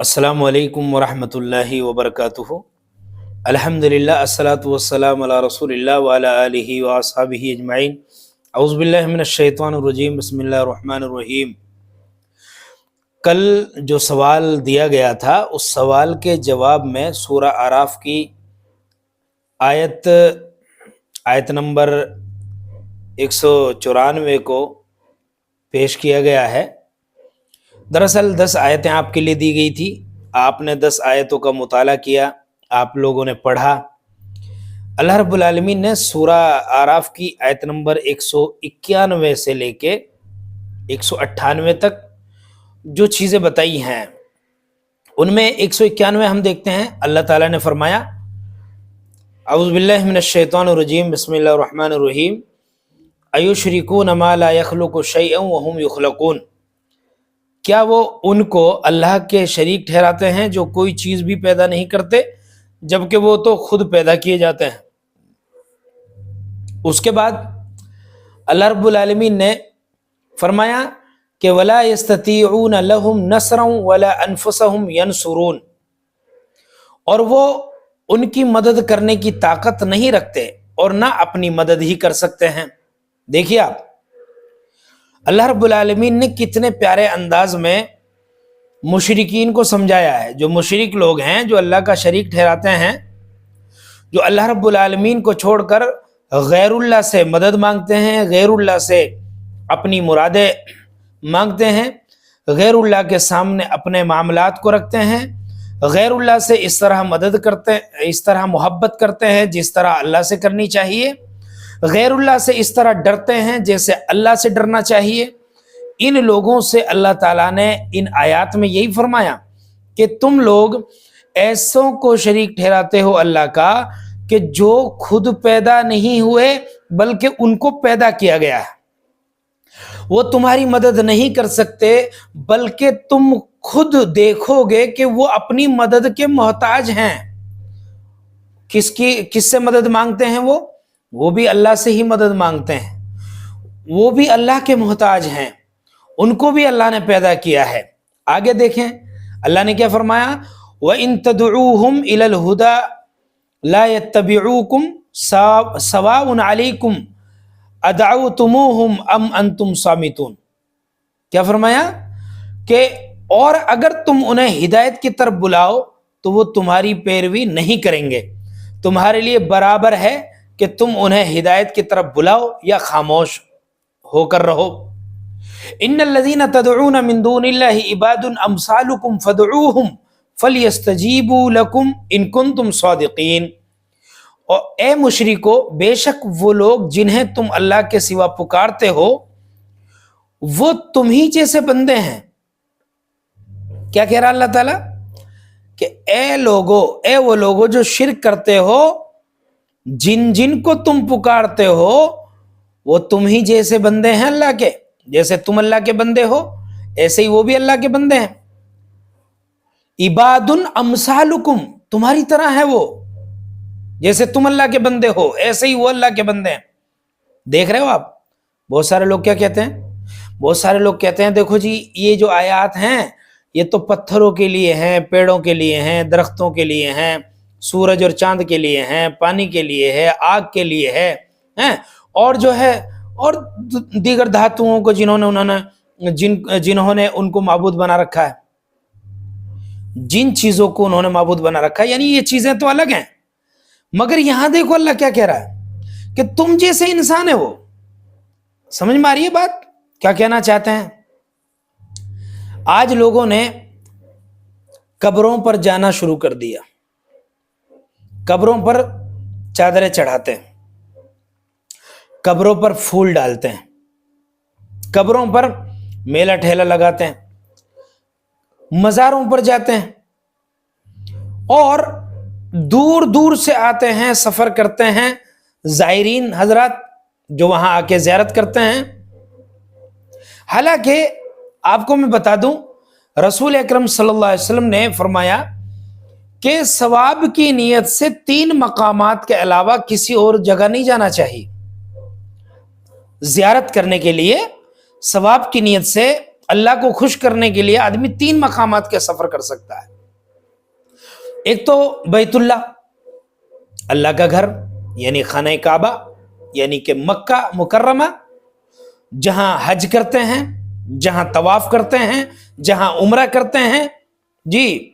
السلام علیکم ورحمۃ اللہ وبرکاتہ۔ الحمدللہ الصلاۃ والسلام علی رسول اللہ وعلی آلہ واصحابہ اجمعین۔ اعوذ باللہ من الشیطان الرجیم، بسم اللہ الرحمن الرحیم۔ کل جو سوال دیا گیا تھا اس سوال کے جواب میں سورہ اعراف کی آیت نمبر 194 کو پیش کیا گیا ہے۔ دراصل 10 آیتیں آپ کے لیے دی گئی تھی، آپ نے 10 آیتوں کا مطالعہ کیا، آپ لوگوں نے پڑھا۔ اللہ رب العالمین نے سورہ اعراف کی آیت نمبر 191 سے لے کے 198 تک جو چیزیں بتائی ہیں، ان میں 191 ہم دیکھتے ہیں۔ اللہ تعالیٰ نے فرمایا اعوذ باللہ من الشیطان الرجیم، بسم اللہ الرحمن الرحیم، ایشرکون ما لا یخلق شیئا وهم یخلقون، کیا وہ ان کو اللہ کے شریک ٹھہراتے ہیں جو کوئی چیز بھی پیدا نہیں کرتے جبکہ وہ تو خود پیدا کیے جاتے ہیں۔ اس کے بعد اللہ رب العالمین نے فرمایا کہ وَلَا يَسْتَطِيعُونَ لَهُمْ نَصْرًا وَلَا أَنفُسَهُمْ يَنْصُرُونَ، اور وہ ان کی مدد کرنے کی طاقت نہیں رکھتے اور نہ اپنی مدد ہی کر سکتے ہیں۔ دیکھیے آپ، اللہ رب العالمین نے کتنے پیارے انداز میں مشرکین کو سمجھایا ہے۔ جو مشرک لوگ ہیں، جو اللہ کا شریک ٹھہراتے ہیں، جو اللہ رب العالمین کو چھوڑ کر غیر اللہ سے مدد مانگتے ہیں، غیر اللہ سے اپنی مرادیں مانگتے ہیں، غیر اللہ کے سامنے اپنے معاملات کو رکھتے ہیں، غیر اللہ سے اس طرح مدد کرتے ہیں، اس طرح محبت کرتے ہیں جس طرح اللہ سے کرنی چاہیے، غیر اللہ سے اس طرح ڈرتے ہیں جیسے اللہ سے ڈرنا چاہیے۔ ان لوگوں سے اللہ تعالیٰ نے ان آیات میں یہی فرمایا کہ تم لوگ ایسوں کو شریک ٹھہراتے ہو اللہ کا کہ جو خود پیدا نہیں ہوئے بلکہ ان کو پیدا کیا گیا ہے۔ وہ تمہاری مدد نہیں کر سکتے بلکہ تم خود دیکھو گے کہ وہ اپنی مدد کے محتاج ہیں۔ کس سے مدد مانگتے ہیں؟ وہ بھی اللہ سے ہی مدد مانگتے ہیں، وہ بھی اللہ کے محتاج ہیں، ان کو بھی اللہ نے پیدا کیا ہے۔ آگے دیکھیں اللہ نے کیا فرمایا، وَإِن تَدْعُوهُمْ إِلَى الْهُدَى لَا يَتَّبِعُوكُمْ سَوَاءٌ عَلَيْكُمْ أَدْعَوْتُمُوهُمْ أَمْ أَنْتُمْ صَامِتُونَ، کیا فرمایا کہ اور اگر تم انہیں ہدایت کی طرف بلاؤ تو وہ تمہاری پیروی نہیں کریں گے، تمہارے لیے برابر ہے کہ تم انہیں ہدایت کی طرف بلاؤ یا خاموش ہو کر رہو۔ ان الذین تدعون من دون اللہ عباد امثالکم فادعوہم فلیستجیبوا لکم ان کنتم صادقین، اور اے مشرکو، بے شک وہ لوگ جنہیں تم اللہ کے سوا پکارتے ہو وہ تم ہی جیسے بندے ہیں۔ کیا کہہ رہا اللہ تعالیٰ کہ اے وہ لوگو جو شرک کرتے ہو، جن کو تم پکارتے ہو وہ تم ہی جیسے بندے ہیں اللہ کے، جیسے تم اللہ کے بندے ہو ایسے ہی وہ بھی اللہ کے بندے ہیں۔ عباد امثالکم، تمہاری طرح ہے وہ، جیسے تم اللہ کے بندے ہو ایسے ہی وہ اللہ کے بندے ہیں۔ دیکھ رہے ہو آپ، بہت سارے لوگ کیا کہتے ہیں؟ بہت سارے لوگ کہتے ہیں دیکھو جی یہ جو آیات ہیں یہ تو پتھروں کے لیے ہیں، پیڑوں کے لیے ہیں، درختوں کے لیے ہیں، سورج اور چاند کے لیے ہیں، پانی کے لیے ہے، آگ کے لیے ہے، اور جو ہے اور دیگر دھاتوں کو جنہوں نے ان کو معبود بنا رکھا ہے، جن چیزوں کو انہوں نے معبود بنا رکھا ہے، یعنی یہ چیزیں تو الگ ہیں۔ مگر یہاں دیکھو اللہ کیا کہہ رہا ہے کہ تم جیسے انسان ہے وہ۔ سمجھ میں آ رہی ہے بات کیا کہنا چاہتے ہیں؟ آج لوگوں نے قبروں پر جانا شروع کر دیا، قبروں پر چادریں چڑھاتے ہیں، قبروں پر پھول ڈالتے ہیں، قبروں پر میلہ ٹھیلا لگاتے ہیں، مزاروں پر جاتے ہیں، اور دور دور سے آتے ہیں، سفر کرتے ہیں زائرین حضرات جو وہاں آ کے زیارت کرتے ہیں۔ حالانکہ آپ کو میں بتا دوں، رسول اکرم صلی اللہ علیہ وسلم نے فرمایا کہ ثواب کی نیت سے 3 مقامات کے علاوہ کسی اور جگہ نہیں جانا چاہیے۔ زیارت کرنے کے لیے ثواب کی نیت سے اللہ کو خوش کرنے کے لیے آدمی 3 مقامات کے سفر کر سکتا ہے. ایک تو بیت اللہ، اللہ کا گھر یعنی خانہ کعبہ یعنی کہ مکہ مکرمہ، جہاں حج کرتے ہیں، جہاں طواف کرتے ہیں، جہاں عمرہ کرتے ہیں جی.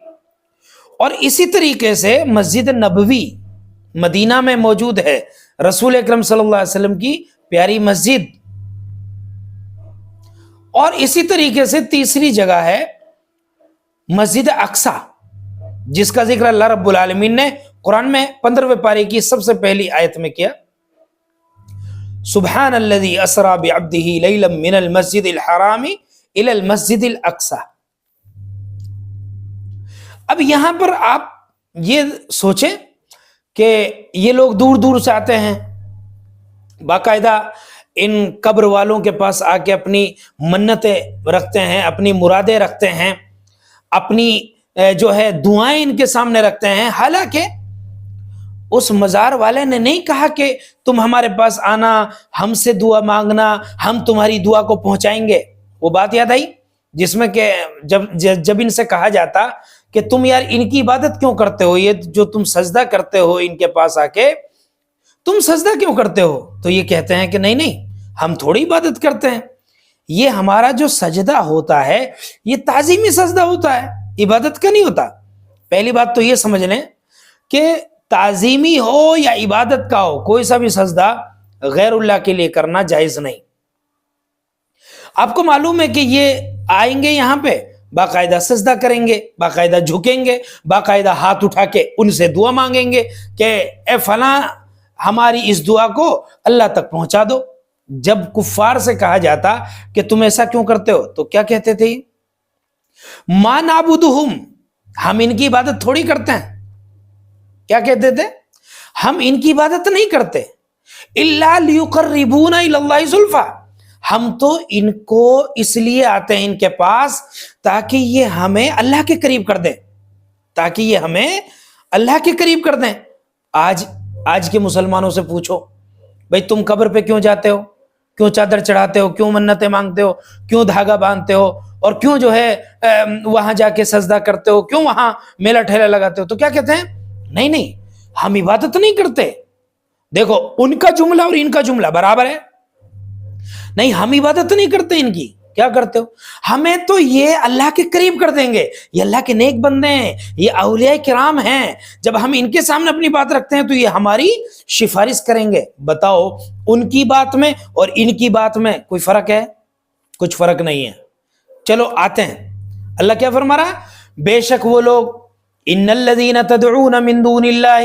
اور اسی طریقے سے مسجد نبوی مدینہ میں موجود ہے، رسول اکرم صلی اللہ علیہ وسلم کی پیاری مسجد. اور اسی طریقے سے تیسری جگہ ہے مسجد اقصی، جس کا ذکر اللہ رب العالمین نے قرآن میں 15ویں پارے کی سب سے پہلی آیت میں کیا. سبحان الذی اسری بعبدہ لیلا من المسجد الحرام الی المسجد الاقصی. اب یہاں پر آپ یہ سوچیں کہ یہ لوگ دور دور سے آتے ہیں، باقاعدہ ان قبر والوں کے پاس آ کے اپنی منتیں رکھتے ہیں، اپنی مرادیں رکھتے ہیں، اپنی جو ہے دعائیں ان کے سامنے رکھتے ہیں. حالانکہ اس مزار والے نے نہیں کہا کہ تم ہمارے پاس آنا، ہم سے دعا مانگنا، ہم تمہاری دعا کو پہنچائیں گے. وہ بات یاد آئی جس میں کہ جب ان سے کہا جاتا کہ تم یار ان کی عبادت کیوں کرتے ہو، یہ جو تم سجدہ کرتے ہو ان کے پاس آ کے، تم سجدہ کیوں کرتے ہو؟ تو یہ کہتے ہیں کہ نہیں ہم تھوڑی عبادت کرتے ہیں، یہ ہمارا جو سجدہ ہوتا ہے یہ تعظیمی سجدہ ہوتا ہے، عبادت کا نہیں ہوتا. پہلی بات تو یہ سمجھ لیں کہ تعظیمی ہو یا عبادت کا ہو، کوئی سا بھی سجدہ غیر اللہ کے لیے کرنا جائز نہیں. آپ کو معلوم ہے کہ یہ آئیں گے یہاں پہ باقاعدہ سجدہ کریں گے، باقاعدہ جھکیں گے، باقاعدہ ہاتھ اٹھا کے ان سے دعا مانگیں گے کہ اے فلاں ہماری اس دعا کو اللہ تک پہنچا دو. جب کفار سے کہا جاتا کہ تم ایسا کیوں کرتے ہو تو کیا کہتے تھے؟ ما نعبدہم، ہم ان کی عبادت تھوڑی کرتے ہیں. کیا کہتے تھے؟ ہم ان کی عبادت نہیں کرتے، الا لیقربونا الی اللہ زلفی، ہم تو ان کو اس لیے آتے ہیں ان کے پاس تاکہ یہ ہمیں اللہ کے قریب کر دیں، تاکہ یہ ہمیں اللہ کے قریب کر دیں. آج کے مسلمانوں سے پوچھو بھئی تم قبر پہ کیوں جاتے ہو، کیوں چادر چڑھاتے ہو، کیوں منتیں مانگتے ہو، کیوں دھاگا باندھتے ہو، اور کیوں جو ہے وہاں جا کے سجدہ کرتے ہو، کیوں وہاں میلہ ٹھیلا لگاتے ہو؟ تو کیا کہتے ہیں؟ نہیں ہم عبادت نہیں کرتے. دیکھو ان کا جملہ اور ان کا جملہ برابر ہے. نہیں ہم عبادت نہیں کرتے ان کی. کیا کرتے ہو؟ ہمیں تو یہ اللہ کے قریب کر دیں گے، یہ اللہ کے نیک بندے ہیں، یہ اولیاء کرام ہیں، جب ہم ان کے سامنے اپنی بات رکھتے ہیں تو یہ ہماری سفارش کریں گے. بتاؤ ان کی بات میں اور ان کی بات میں کوئی فرق ہے؟ کچھ فرق نہیں ہے. چلو آتے ہیں، اللہ کیا فرما رہا ہے؟ بے شک وہ لوگ ان الذین تدعون من دون اللہ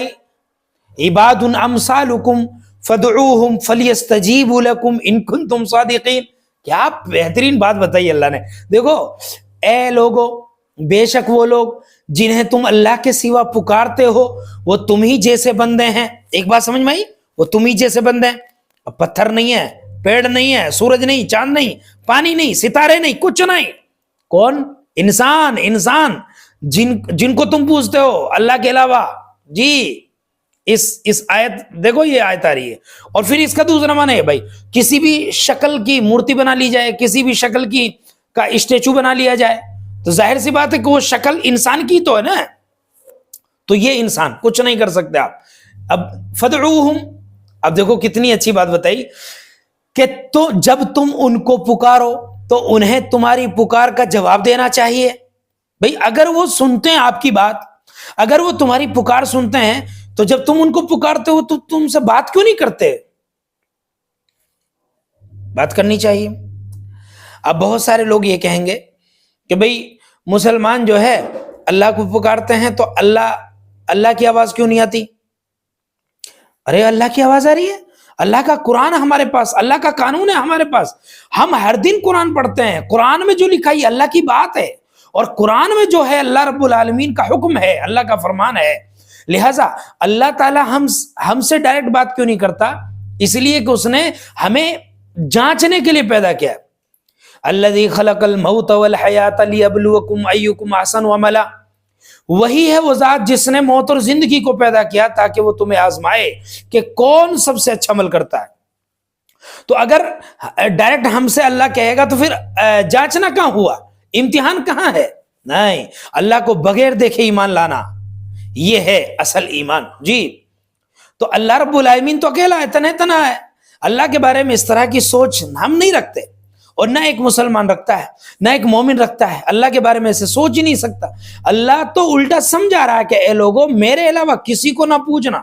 عباد امثالکم فدعوہم فلیستجیبوا لکم ان کنتم صادقین. کیا بہترین بات بتائی اللہ نے. دیکھو اے لوگو، بے شک وہ لوگ جنہیں تم اللہ کے سوا پکارتے ہو وہ تم ہی جیسے بندے ہیں. ایک بات سمجھ میں آئی؟ وہ تم ہی جیسے بندے ہیں. اب پتھر نہیں ہے، پیڑ نہیں ہے، سورج نہیں، چاند نہیں، پانی نہیں، ستارے نہیں، کچھ نہیں. کون؟ انسان جن کو تم پوچھتے ہو اللہ کے علاوہ. جی اس آیت دیکھو، یہ آیت آ رہی ہے. اور پھر اس کا دوسرا معنی ہے بھائی کسی بھی شکل کی مورتی بنا لی جائے، کسی بھی شکل کی کا اسٹیچو بنا لیا جائے تو ظاہر سی بات ہے کہ وہ شکل انسان کی تو ہے نا. تو یہ انسان کچھ نہیں کر سکتے آپ. اب فدعوہم، اب دیکھو کتنی اچھی بات بتائی کہ تو جب تم ان کو پکارو تو انہیں تمہاری پکار کا جواب دینا چاہیے. بھئی اگر وہ سنتے ہیں آپ کی بات، اگر وہ تمہاری پکار سنتے ہیں تو جب تم ان کو پکارتے ہو تو تم سے بات کیوں نہیں کرتے؟ بات کرنی چاہیے. اب بہت سارے لوگ یہ کہیں گے کہ بھئی مسلمان جو ہے اللہ کو پکارتے ہیں تو اللہ کی آواز کیوں نہیں آتی؟ ارے اللہ کی آواز آ رہی ہے، اللہ کا قرآن ہمارے پاس، اللہ کا قانون ہے ہمارے پاس. ہم ہر دن قرآن پڑھتے ہیں، قرآن میں جو لکھا ہے اللہ کی بات ہے، اور قرآن میں جو ہے اللہ رب العالمین کا حکم ہے، اللہ کا فرمان ہے. لہٰذا اللہ تعالی ہم سے ڈائریکٹ بات کیوں نہیں کرتا؟ اس لیے کہ اس نے ہمیں جانچنے کے لیے پیدا کیا. الذی خلق الموت والحیات لیبلوکم ایکم احسن عملا، وہی ہے وہ ذات جس نے موت اور زندگی کو پیدا کیا تاکہ وہ تمہیں آزمائے کہ کون سب سے اچھا عمل کرتا ہے. تو اگر ڈائریکٹ ہم سے اللہ کہے گا تو پھر جانچنا کہاں ہوا، امتحان کہاں ہے؟ نہیں، اللہ کو بغیر دیکھے ایمان لانا، یہ ہے اصل ایمان جی۔ تو اللہ رب العالمین تو اکیلا ہے، تنہا ہے، اللہ کے بارے میں اس طرح کی سوچ ہم نہیں رکھتے، اور نہ ایک مسلمان رکھتا ہے، نہ ایک مومن رکھتا ہے، اللہ کے بارے میں ایسے سوچ ہی نہیں سکتا۔ اللہ تو الٹا سمجھا رہا ہے کہ اے لوگوں، میرے علاوہ کسی کو نہ پوجنا،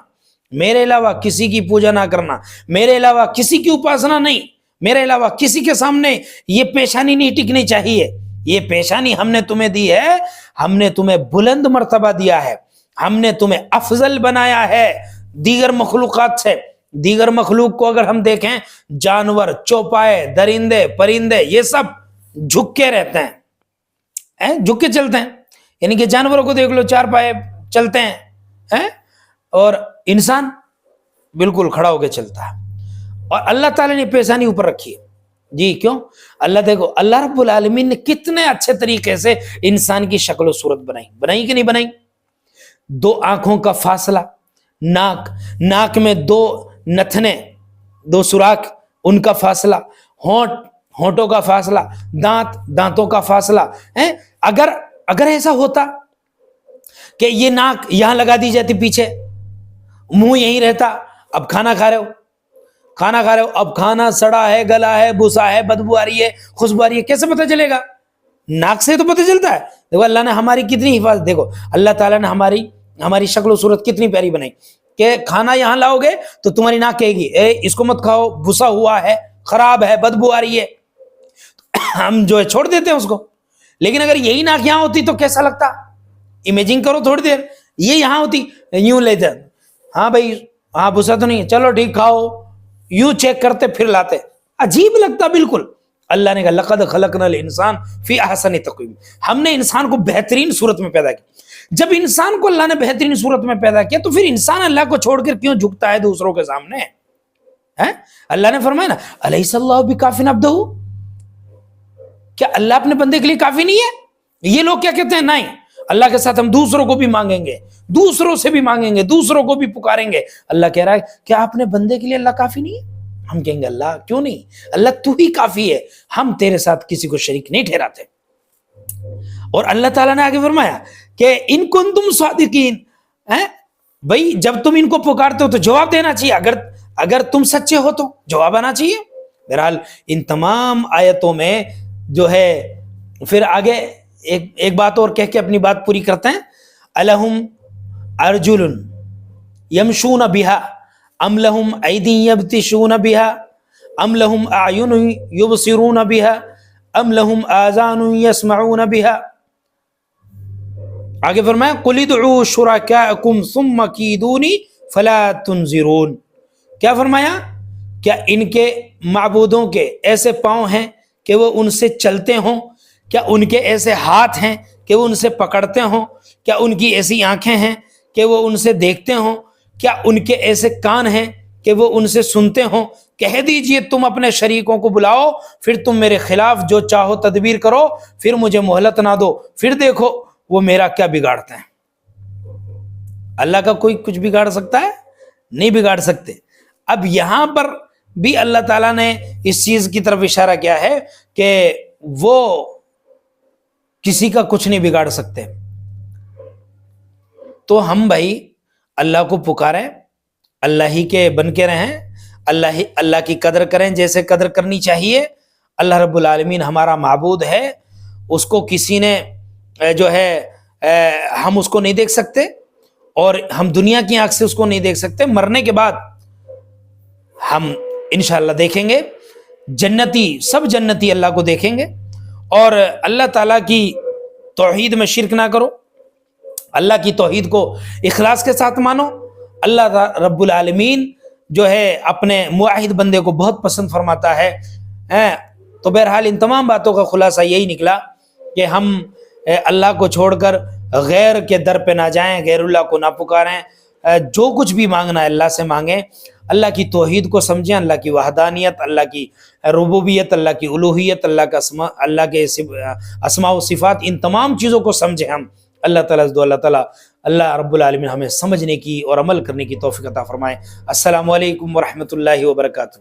میرے علاوہ کسی کی پوجا نہ کرنا، میرے علاوہ کسی کی اپاسنا نہیں، میرے علاوہ کسی کے سامنے یہ پیشانی نہیں ٹکنی چاہیے۔ یہ پیشانی ہم نے تمہیں دی ہے، ہم نے تمہیں بلند مرتبہ دیا ہے، ہم نے تمہیں افضل بنایا ہے دیگر مخلوقات سے۔ دیگر مخلوق کو اگر ہم دیکھیں، جانور، چوپائے، درندے، پرندے، یہ سب جھک کے رہتے ہیں، جھک کے چلتے ہیں، یعنی کہ جانوروں کو دیکھ لو، چار پائے چلتے ہیں، اور انسان بالکل کھڑا ہو کے چلتا ہے۔ اور اللہ تعالیٰ نے پیشانی اوپر رکھی ہے جی، کیوں؟ اللہ دیکھو، اللہ رب العالمین نے کتنے اچھے طریقے سے انسان کی شکل و صورت بنائی کہ نہیں بنائی؟ 2 آنکھوں کا فاصلہ، ناک میں 2 نتھنے، 2 سوراخ، ان کا فاصلہ، ہونٹوں کا فاصلہ، دانتوں کا فاصلہ۔ اگر ایسا ہوتا کہ یہ ناک یہاں لگا دی جاتی پیچھے، منہ یہیں رہتا، اب کھانا کھا رہے ہو، اب کھانا سڑا ہے، گلا ہے، بھوسا ہے، بدبو آ رہی ہے، خوشبو آ رہی ہے، کیسے پتہ چلے گا؟ ناک سے تو پتہ چلتا ہے۔ دیکھو اللہ نے ہماری کتنی حفاظت، دیکھو اللہ تعالیٰ نے ہماری شکل و صورت کتنی پیاری بنائی کہ کھانا یہاں لاؤ گے تو تمہاری ناک کہے گی اس کو مت کھاؤ، بھوسا ہوا ہے، خراب ہے، بدبو آ رہی ہے، ہم جو ہے چھوڑ دیتے ہیں اس کو۔ لیکن اگر یہی ناک یہاں ہوتی تو کیسا لگتا؟ امیجنگ کرو تھوڑی دیر، یہ یہاں ہوتی، یوں لیتے، ہاں بھائی، ہاں بھوسا تو نہیں ہے، چلو ٹھیک کھاؤ، یوں چیک کرتے پھر لاتے، عجیب لگتا بالکل۔ اللہ نے کہا لقد خلقنا الانسان فی احسن تقویم، ہم نے انسان کو بہترین صورت میں پیدا کیا۔ جب انسان کو اللہ نے بہترین صورت میں پیدا کیا تو پھر انسان اللہ کو چھوڑ کر کیوں جھکتا ہے دوسروں کے سامنے؟ اللہ نے فرمایا نا الیس اللہ بکاف عبدہ، کیا اللہ اپنے بندے کے لیے کافی نہیں ہے؟ یہ لوگ کیا کہتے ہیں، نہیں، اللہ کے ساتھ ہم دوسروں کو بھی مانگیں گے، دوسروں سے بھی مانگیں گے، دوسروں کو بھی پکاریں گے۔ اللہ کہہ رہا ہے کیا اپنے بندے کے لیے اللہ کافی نہیں ہے؟ ہم کہیں گے اللہ کیوں نہیں، اللہ تو ہی کافی ہے، ہم تیرے ساتھ کسی کو شریک نہیں ٹھہراتے۔ اور اللہ تعالیٰ نے آگے فرمایا کہ ان کنتم صادقین، بھائی جب تم ان کو پکارتے ہو تو جواب دینا چاہیے، اگر تم سچے ہو تو جواب آنا چاہیے۔ بہرحال ان تمام آیتوں میں جو ہے پھر آگے ایک بات اور کہہ کے اپنی بات پوری کرتے ہیں، الہم ارجل یمشون بہا ام لہم ایدی یبطشون بہا ام لہم اعین یبصرون بہا ام لہم آذان یسمعون بہا۔ آگے فرمایا قل ادعوا شرکاءکم ثم کیدونی فلا تنظرون۔ کیا فرمایا؟ کیا ان کے معبودوں کے ایسے پاؤں ہیں کہ وہ ان سے چلتے ہوں؟ کیا ان کے ایسے ہاتھ ہیں کہ وہ ان سے پکڑتے ہوں؟ کیا ان کی ایسی آنکھیں ہیں کہ وہ ان سے دیکھتے ہوں؟ کیا ان کے ایسے کان ہیں کہ وہ ان سے سنتے ہوں؟ کہہ دیجئے تم اپنے شریکوں کو بلاؤ، پھر تم میرے خلاف جو چاہو تدبیر کرو، پھر مجھے مہلت نہ دو، پھر دیکھو وہ میرا کیا بگاڑتے ہیں۔ اللہ کا کوئی کچھ بگاڑ سکتا ہے؟ نہیں بگاڑ سکتے۔ اب یہاں پر بھی اللہ تعالیٰ نے اس چیز کی طرف اشارہ کیا ہے کہ وہ کسی کا کچھ نہیں بگاڑ سکتے۔ تو ہم بھائی اللہ کو پکاریں، اللہ ہی کے بن کے رہیں، اللہ کی قدر کریں جیسے قدر کرنی چاہیے۔ اللہ رب العالمین ہمارا معبود ہے، اس کو کسی نے جو ہے ہم اس کو نہیں دیکھ سکتے، اور ہم دنیا کی آنکھ سے اس کو نہیں دیکھ سکتے، مرنے کے بعد ہم انشاءاللہ دیکھیں گے، جنتی سب جنتی اللہ کو دیکھیں گے۔ اور اللہ تعالیٰ کی توحید میں شرک نہ کرو، اللہ کی توحید کو اخلاص کے ساتھ مانو۔ اللہ رب العالمین جو ہے اپنے موحد بندے کو بہت پسند فرماتا ہے۔ تو بہرحال ان تمام باتوں کا خلاصہ یہی نکلا کہ ہم اللہ کو چھوڑ کر غیر کے در پہ نہ جائیں، غیر اللہ کو نہ پکاریں، جو کچھ بھی مانگنا ہے اللہ سے مانگیں، اللہ کی توحید کو سمجھیں، اللہ کی وحدانیت، اللہ کی ربوبیت، اللہ کی الوہیت، اللہ کے اسماء و صفات، ان تمام چیزوں کو سمجھیں ہم۔ اللہ تعالیٰ اللہ رب العالمین ہمیں سمجھنے کی اور عمل کرنے کی توفیق عطا فرمائے۔ السلام علیکم ورحمۃ اللہ وبرکاتہ۔